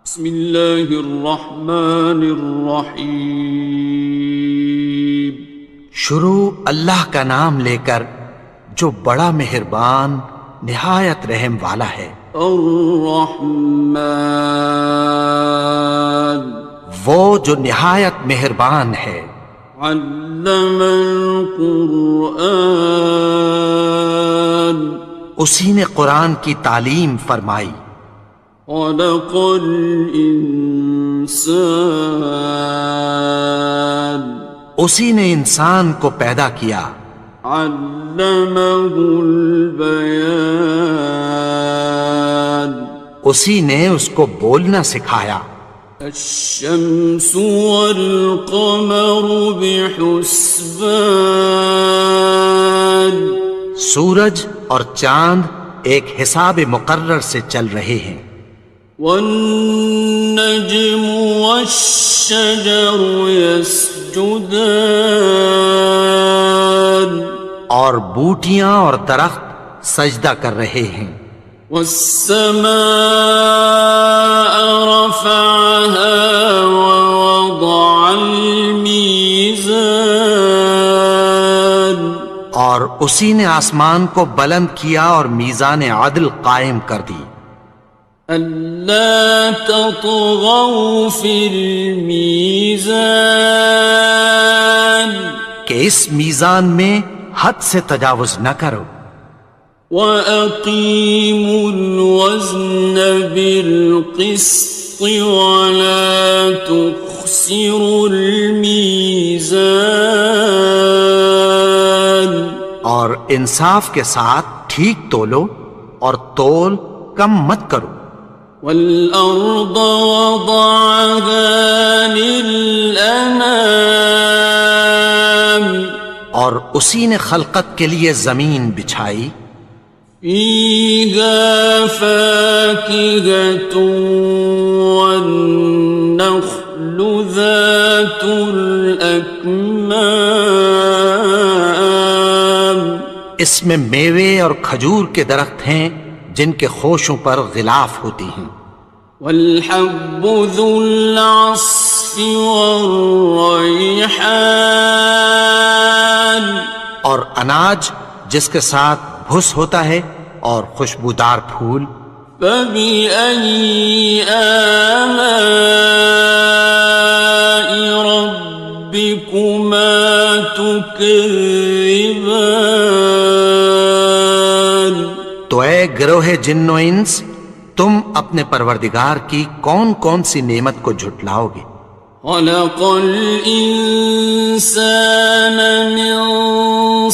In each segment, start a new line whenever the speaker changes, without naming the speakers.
بسم اللہ الرحمن الرحیم۔
شروع اللہ کا نام لے کر جو بڑا مہربان نہایت رحم والا ہے۔
الرحمن،
وہ جو نہایت مہربان ہے۔
علم القرآن،
اسی نے قرآن کی تعلیم فرمائی۔
خلق الانسان،
اسی نے انسان کو پیدا کیا۔
علمہ البیان،
اسی نے اس کو بولنا سکھایا۔
الشمس والقمر بحسبان،
سورج اور چاند ایک حساب مقرر سے چل رہے ہیں۔
والنجم والشجر يسجدان،
اور بوٹیاں اور درخت سجدہ کر رہے ہیں۔
والسماء رفعها ووضع الميزان،
اور اسی نے آسمان کو بلند کیا اور میزان عدل قائم کر دی۔
ألا تطغوا في الميزان،
کہ اس میزان میں حد سے تجاوز نہ کرو۔
وَأَقِيمُوا الْوَزْنَ بِالْقِسْطِ وَلَا تُخْسِرُوا الْمِيزَانَ،
اور انصاف کے ساتھ ٹھیک تولو اور تول کم مت کرو۔
وَالْأَرْضَ وَضَعَهَا لِلْأَنَامِ،
اور اسی نے خلقت کے لیے زمین بچھائی۔
فِيهَا فَاكِهَةٌ وَالنَّخْلُ ذَاتُ الْأَكْمَامِ،
اس میں میوے اور کھجور کے درخت ہیں جن کے خوشوں پر غلاف ہوتی ہیں۔
وَالْحَبُّ ذُو الْعَصْفِ وَالرَّيْحَانِ،
اور اناج جس کے ساتھ بھس ہوتا ہے اور خوشبودار پھول۔
فَبِأَيِّ آلَاءِ رَبِّكُمَا تُكَذِّبَانِ،
تو اے گروہ جن و انس، تم اپنے پروردگار کی کون کون سی نعمت کو جھٹلاؤ گے؟
خَلَقَ الْإِنسَانَ مِنْ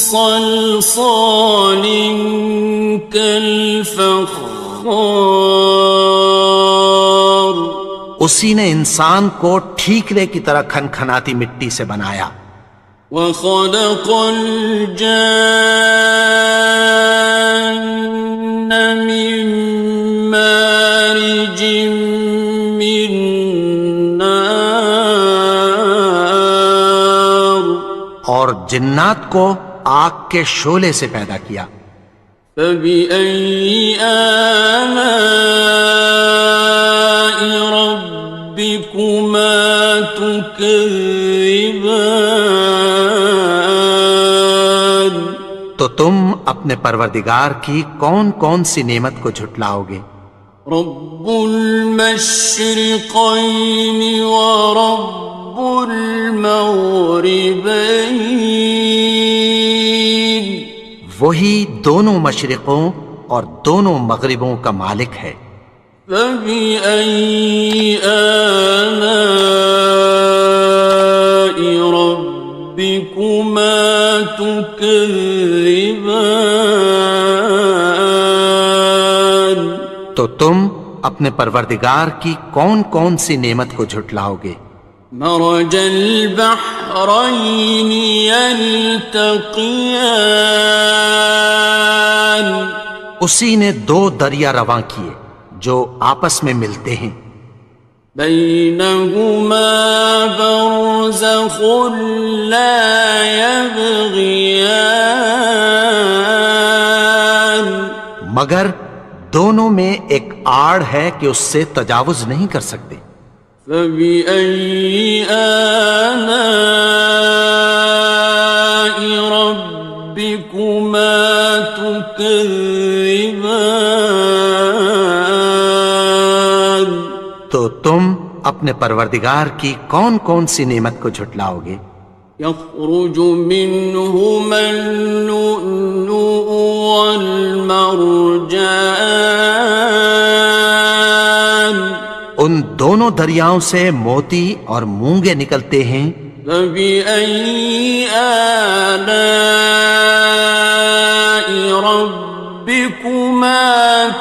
صَلْصَالٍ كَالْفَخَّارِ،
اسی نے انسان کو ٹھیکرے کی طرح کھنکھناتی مٹی سے بنایا۔
وَخَلَقَ الْجَانَّ مِن مَّارِجٍ مِّن نَّارٍ،
اور جنات کو آگ کے شعلے سے پیدا کیا۔
فَبِأَيِّ آلَاءِ رَبِّكُمَا تُكَذِّبَانِ،
تو تم اپنے پروردگار کی کون کون سی نعمت کو جھٹلاؤ گے؟
رب المشرقین ورب المغربین،
وہی دونوں مشرقوں اور دونوں مغربوں کا مالک ہے۔
فَبِأَيِّ آلَاءِ رَبِّكُمَا تُكَذِّبَانِ،
تو تم اپنے پروردگار کی کون کون سی نعمت کو جھٹلاؤ گے؟
مرج البحرین یلتقیان،
اسی نے دو دریا رواں کیے جو آپس میں ملتے ہیں۔
بینہما برزخ لا یبغیان،
مگر دونوں میں ایک آڑ ہے کہ اس سے تجاوز نہیں کر سکتے۔
فبأي آلاء ربكما تكذبان؟
تو تم اپنے پروردگار کی کون کون سی نعمت کو جھٹلاؤ گے؟
يخرج منهما اللؤلؤ والمرجان،
ان دونوں دریاؤں سے موتی اور مونگے نکلتے ہیں۔
فبأي آلاء ربكما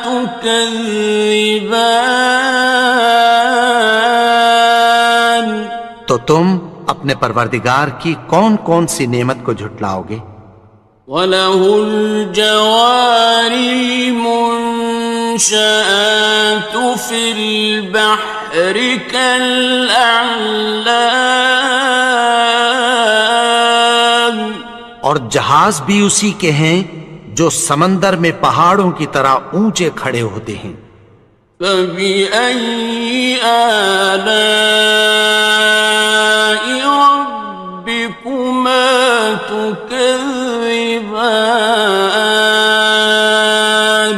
تكذبان؟
تو تم اپنے پروردگار کی کون کون سی نعمت کو جھٹلاؤ گے؟
وَلَهُ الْجَوَارِ الْمُنشَآتُ فِي الْبَحْرِ كَالْأَعْلَامِ،
اور جہاز بھی اسی کے ہیں جو سمندر میں پہاڑوں کی طرح اونچے کھڑے ہوتے ہیں۔
فَبِأَيِّ آلَاءِ رَبِّكُمَا تُكَذِّبَانِ؟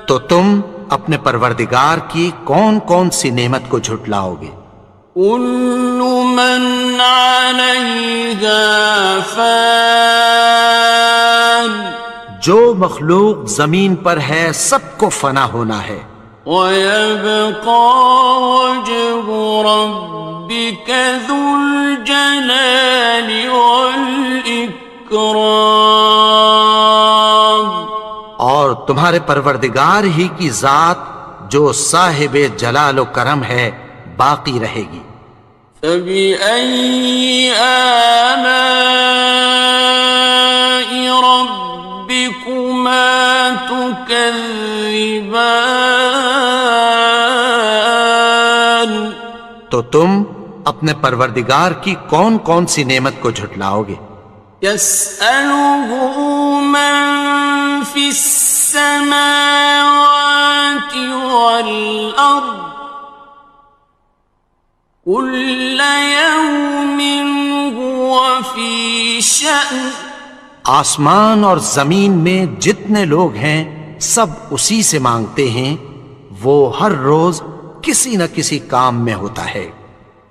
تو تم اپنے پروردگار کی کون کون سی نعمت کو جھٹلاؤ گے؟
كُلُّ مَنْ عَلَيْهَا فَانٍ،
جو مخلوق زمین پر ہے سب کو فنا ہونا ہے۔
وَيَبْقَى وَجْهُ رَبِّكَ ذُو الْجَلَالِ وَالْإِكْرَامِ،
اور تمہارے پروردگار ہی کی ذات جو صاحب جلال و کرم ہے باقی رہے گی۔
فَبِأَيِّ آلَاءِ رَبِّكُمَا تُكَذِّبَانِ؟
تو تم اپنے پروردگار کی کون کون سی نعمت کو جھٹلاؤ گے؟
يَسْأَلُهُ مَن فِي السَّمَاوَاتِ وَالْأَرْضِ كُلَّ يَوْمٍ هُوَ فِي شَأْنٍ،
آسمان اور زمین میں جتنے لوگ ہیں سب اسی سے مانگتے ہیں، وہ ہر روز کسی نہ کسی کام میں ہوتا ہے۔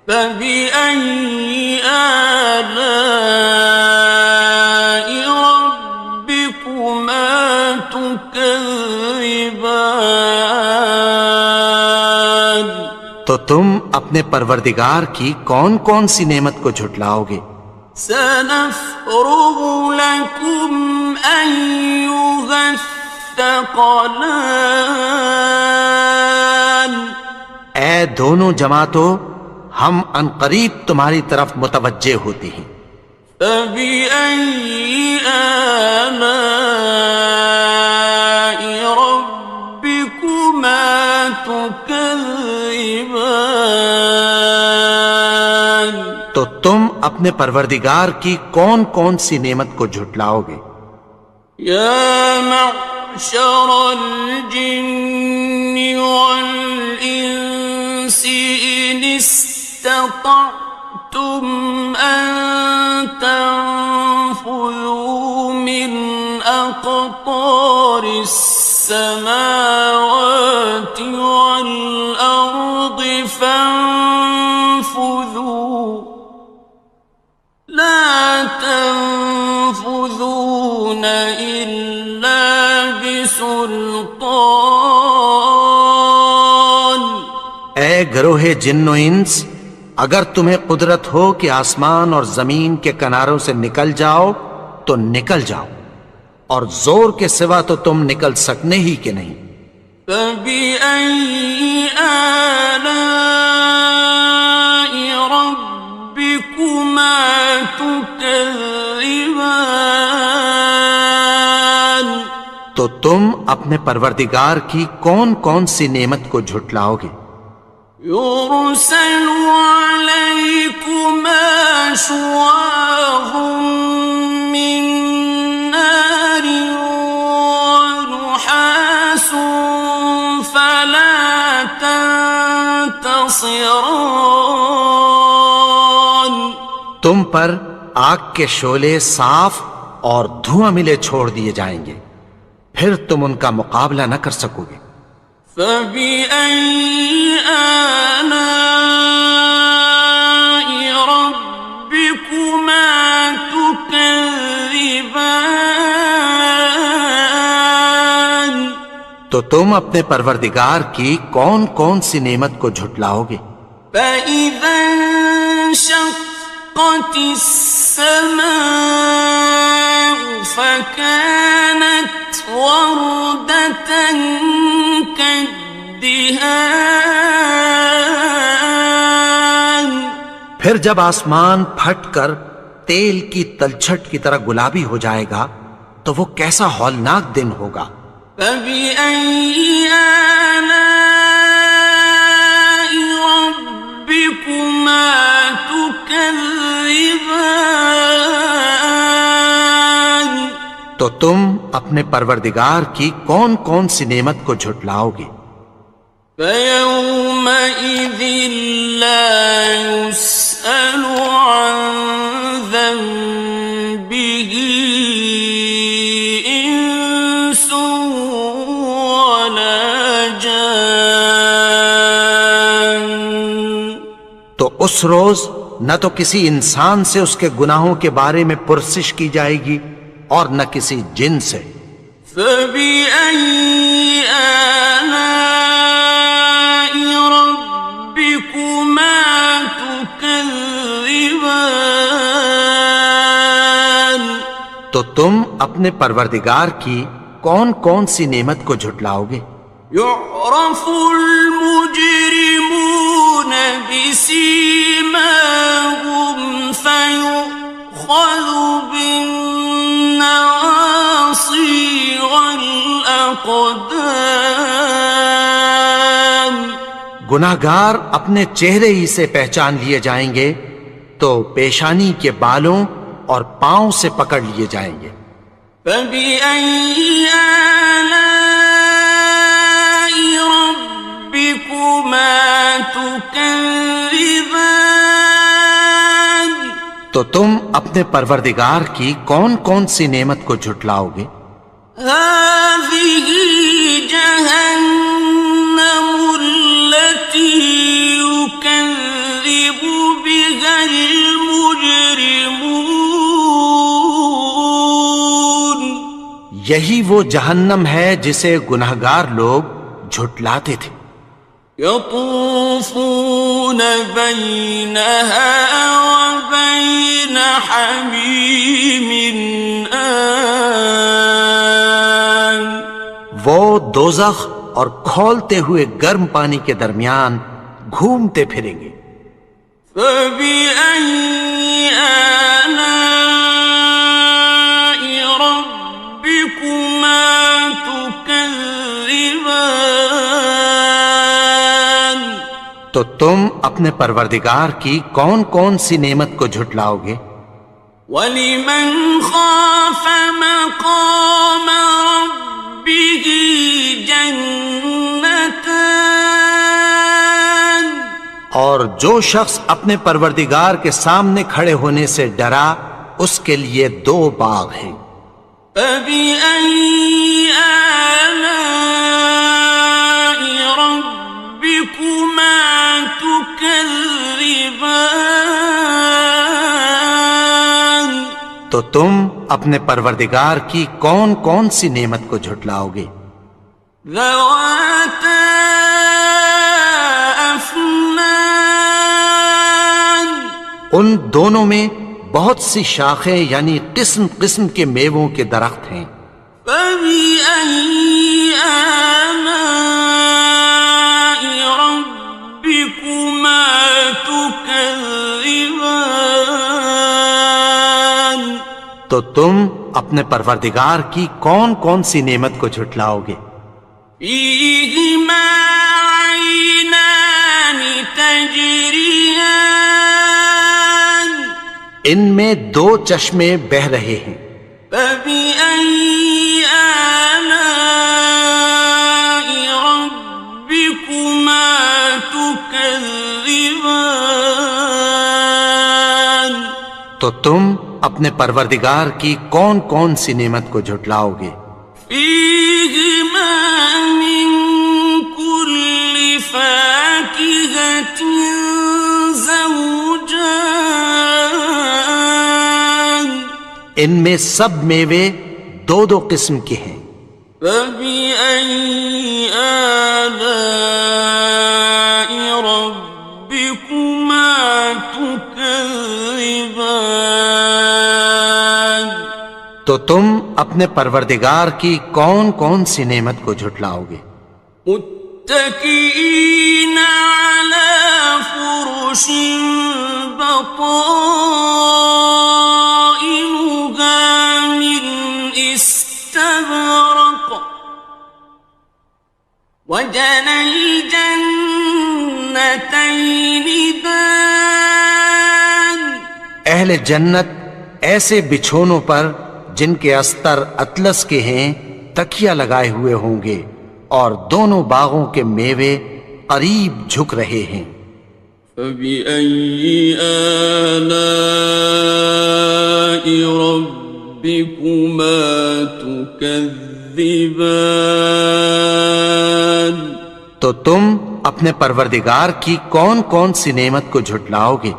فَبِأَيِّ آلَاءِ رَبِّكُمَا تُكَذِّبَانِ؟
تو تم اپنے پروردگار کی کون کون سی نعمت کو جھٹلاؤ گے؟
سَنَفْرُغُ لَكُمْ أَيُّهَ الثَّقَلَانِ،
اے دونوں جماعتوں ہم عنقریب تمہاری طرف متوجہ ہوتے ہیں۔
فَبِأَيِّ آلَاءِ رَبِّكُمَا تُكَذِّبَانِ؟
تو تم اپنے پروردگار کی کون کون سی نعمت کو جھٹلاؤ گے؟
يَا مَعْشَرَ الْجِنِّ وَالْإِنسِ إِنِ اسْتَطَعْتُمْ أَن تَنفُذُوا مِنْ أَقْطَارِ السَّمَاوَاتِ وَالْأَرْضِ فَانفُذُوا لَا تَنفُذُونَ إِلَّا بِسُلْطَانٍ۔
اے گروہ جن و انس، اگر تمہیں قدرت ہو کہ آسمان اور زمین کے کناروں سے نکل جاؤ تو نکل جاؤ، اور زور کے سوا تو تم نکل سکنے ہی کہ نہیں۔
فَبِأَيِّ آلَاءِ رَبِّكُمَا تُكَذِّبَانِ؟
تو تم اپنے پروردگار کی کون کون سی نعمت کو جھٹلاؤ گے؟
يُرْسَلُ عَلَيْكُمَا شُوَاظٌ مِّن نَّارٍ وَنُحَاسٌ ينتصران.
تم پر آگ کے شعلے صاف اور دھواں ملے چھوڑ دیے جائیں گے، پھر تم ان کا مقابلہ نہ کر سکو گے۔
فبأي آلاء ربكما تكذبان.
تو تم اپنے پروردگار کی کون کون سی نعمت کو جھٹلاؤ گے؟
فإذا انشقت السماء فكانت وردة كالدهان.
پھر جب آسمان پھٹ کر تیل کی تلچھٹ کی طرح گلابی ہو جائے گا تو وہ کیسا ہولناک دن ہوگا۔
فبأي آلاء ربكما تكذبان.
تو تم اپنے پروردگار کی کون کون سی نعمت کو جھٹلاؤ گے؟
فيومئذ لا يسأل عن ذنبه إنس ولا جان.
تو اس روز نہ تو کسی انسان سے اس کے گناہوں کے بارے میں پرسش کی جائے گی اور نہ کسی جن سے۔
فبأي آلاء ربكما تكذبان.
تو تم اپنے پروردگار کی کون کون سی نعمت کو جھٹلاؤ گے؟
يعرف المجرمون بسيماهم فيؤخذ بالنواصي والأقدام.
گناہگار اپنے چہرے ہی سے پہچان لیے جائیں گے تو پیشانی کے بالوں اور پاؤں سے پکڑ لیے جائیں گے۔
فبأي آلاء ربكما تكذبان.
تو تم اپنے پروردگار کی کون کون سی نعمت کو جھٹلاؤ گے؟
هذه جهنم التي يكذب بها المجرمون.
یہی وہ جہنم ہے جسے گناہگار لوگ جھٹلاتے تھے۔
يطوفون بينها وبين حميم آن.
وہ دوزخ اور کھولتے ہوئے گرم پانی کے درمیان گھومتے پھریں گے۔
فبأي آلاء ربكما تكذبان.
تو تم اپنے پروردگار کی کون کون سی نعمت کو جھٹلاؤ گے؟
وَلِمَنْ خَافَ مَقَامَ رَبِّهِ جَنَّتَانِ.
اور جو شخص اپنے پروردگار کے سامنے کھڑے ہونے سے ڈرا اس کے لیے دو باغ ہیں۔
فَبِأَيِّ آلَاءِ رَبِّكُمَا تُكَذِّبَانِ.
تو تم اپنے پروردگار کی کون کون سی نعمت کو جھٹلاؤ گے؟
ذَوَاتَا أَفْنَانٍ.
ان دونوں میں بہت سی شاخیں یعنی قسم قسم کے میووں کے درخت ہیں۔
فَبِأَيِّ آلَاءِ رَبِّكُمَا تُكَذِّبَانِ.
تو تم اپنے پروردگار کی کون کون سی نعمت کو جھٹلاؤ گے؟
فِيهِمَا عَيْنَانِ تَجْرِيَانِ.
ان میں دو چشمے بہہ رہے ہیں۔
فَبِأَيِّ آلَاءِ رَبِّكُمَا تُكَذِّبَانِ. تكذبان
تو تم اپنے پروردگار کی کون کون سی نعمت کو جھٹلاؤ گے؟
فيهما من كل فاكهة زوجان
ان میں سب میوے دو دو قسم کے ہیں۔
فبأي آلاء ربكما تكذبان
تو تم اپنے پروردگار کی کون کون سی نعمت کو جھٹلاؤ گے؟
متكئين على فرش بطائنها من استبرق وجنى الجنتين دان
اہل جنت ایسے بچھونوں پر جن کے استر اطلس کے ہیں تکیہ لگائے ہوئے ہوں گے، اور دونوں باغوں کے میوے قریب جھک رہے ہیں۔
فبأي آلاء ربكما تكذبان
تو تم اپنے پروردگار کی کون کون سی نعمت کو جھٹلاؤ گے؟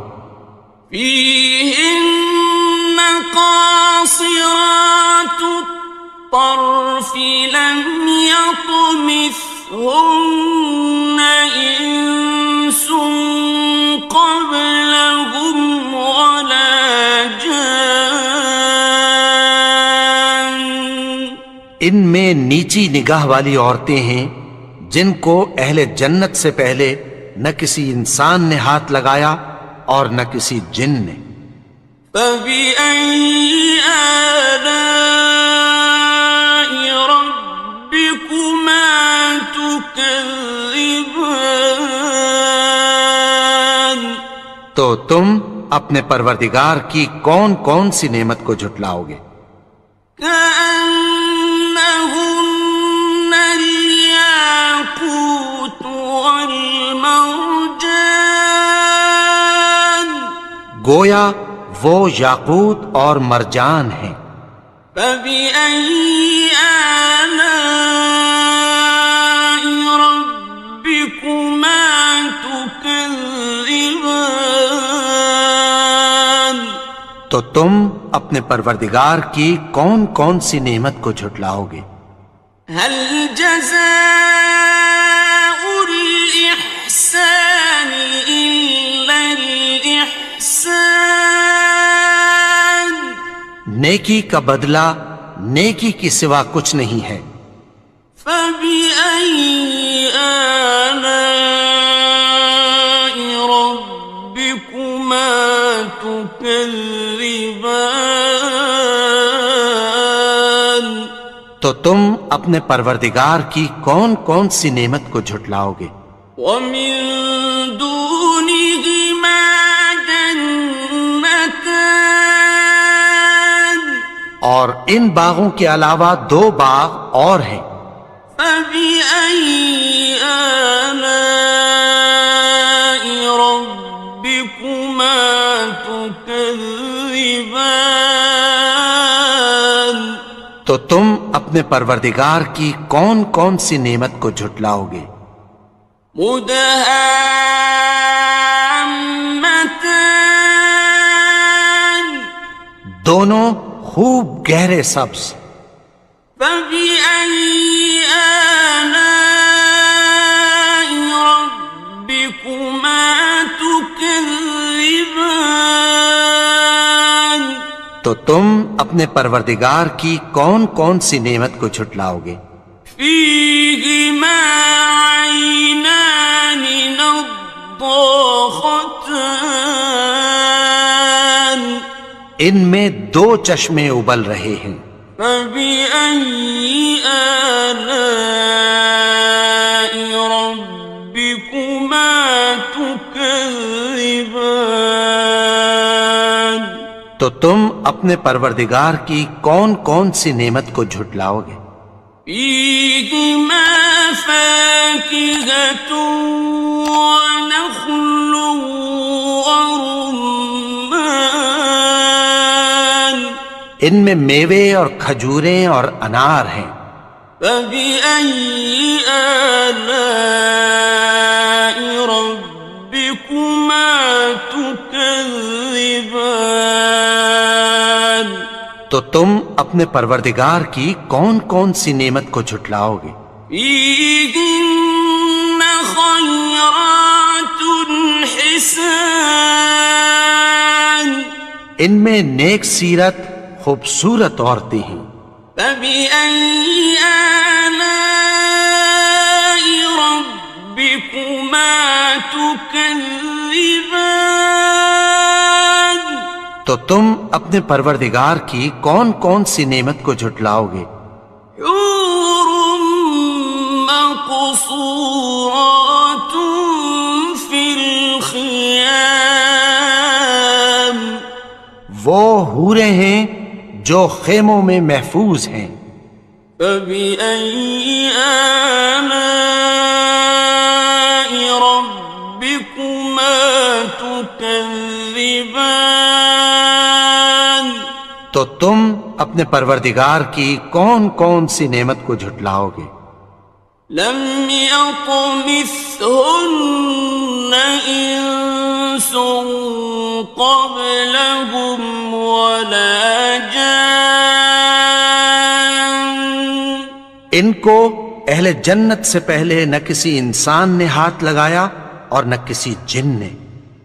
فيهن قاصرات الطرف لم يطمثهن إنس قبلهم ولا جان
ان میں نیچی نگاہ والی عورتیں ہیں جن کو اہل جنت سے پہلے نہ کسی انسان نے ہاتھ لگایا اور نہ کسی جن نے۔
فبأي آلاء ربكما تكذبان
تو تم اپنے پروردگار کی کون کون سی نعمت کو جھٹلاؤ گے؟
كأنهن الياقوت والمرجان
گویا وہ یاقوت اور مرجان ہیں۔
فبأي آلاء ربكما تكذبان
تو تم اپنے پروردگار کی کون کون سی نعمت کو جھٹلاؤ گے؟
هل جزاء الإحسان إلا الإحسان
نیکی کا بدلہ نیکی کی سوا کچھ نہیں ہے۔
فبأي آلاء ربكما تكذبان
تو تم اپنے پروردگار کی کون کون سی نعمت کو جھٹلاؤ گے؟
ومن دونهما جنتان
اور ان باغوں کے علاوہ دو باغ اور ہیں۔
فبأي آلاء ربكما تكذبان
تو تم اپنے پروردگار کی کون کون سی نعمت کو جھٹلاؤ گے؟
مدهامتان
دونوں خوب گہرے سبز۔
فبأي آلاء ربكما تكذبان
تو تم اپنے پروردگار کی کون کون سی نعمت کو جھٹلاؤ گے؟
فيهما عينان نضاختان
ان میں دو چشمے ابل رہے ہیں۔
فبأي آلاء ربكما تكذبان
تو تم اپنے پروردگار کی کون کون سی نعمت کو جھٹلاؤ گے؟
فيهما فاكهة ونخل ورمان
ان میں میوے اور کھجوریں اور انار ہیں.
فبأي آلاء ربكما تكذبان
تو تم اپنے پروردگار کی کون کون سی نعمت کو جھٹلاؤ گے؟
فيهن خيرات حسان
ان میں نیک سیرت خوبصورت عورتیں ہیں.
فبأي آلاء ربكما تكذبان
تو تم اپنے پروردگار کی کون کون سی نعمت کو جھٹلاؤ گے؟
حور مقصورات في الخيام
وہ حوریں ہیں جو خیموں میں محفوظ ہیں.
فبأي آلاء ربكما تكذبان
تو تم اپنے پروردگار کی کون کون سی نعمت کو جھٹلاؤ گے؟
لم يطمثهن إنس قبلهم ولا جان
ان کو اہل جنت سے پہلے نہ کسی انسان نے ہاتھ لگایا اور نہ کسی جن نے.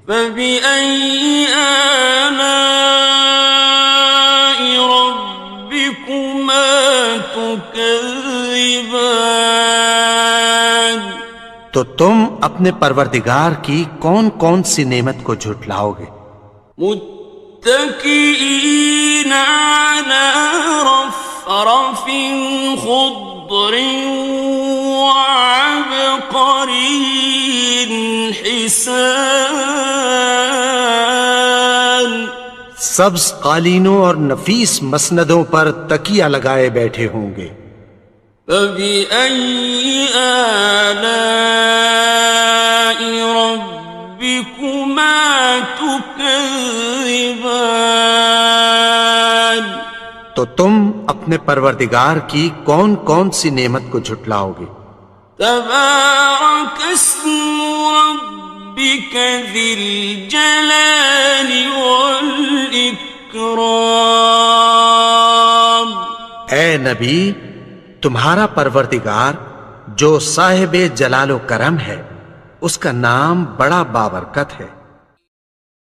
فبأي آلاء ربكما تكذبان
تو تم اپنے پروردگار کی کون کون سی نعمت کو جھٹلاؤ گے؟
متكئين على رفرف خضر وعبقري حسان
سبز قالینوں اور نفیس مسندوں پر تکیہ لگائے بیٹھے ہوں گے.
فبأي آلاء ربكما تكذبان
تو تم اپنے پروردگار کی کون کون سی نعمت کو جھٹلاؤ گے؟
تبارك اسم ربك ذي الجلال والإكرام
اے نبی، تمہارا پروردگار جو صاحب جلال و کرم ہے، اس کا نام بڑا بابرکت ہے.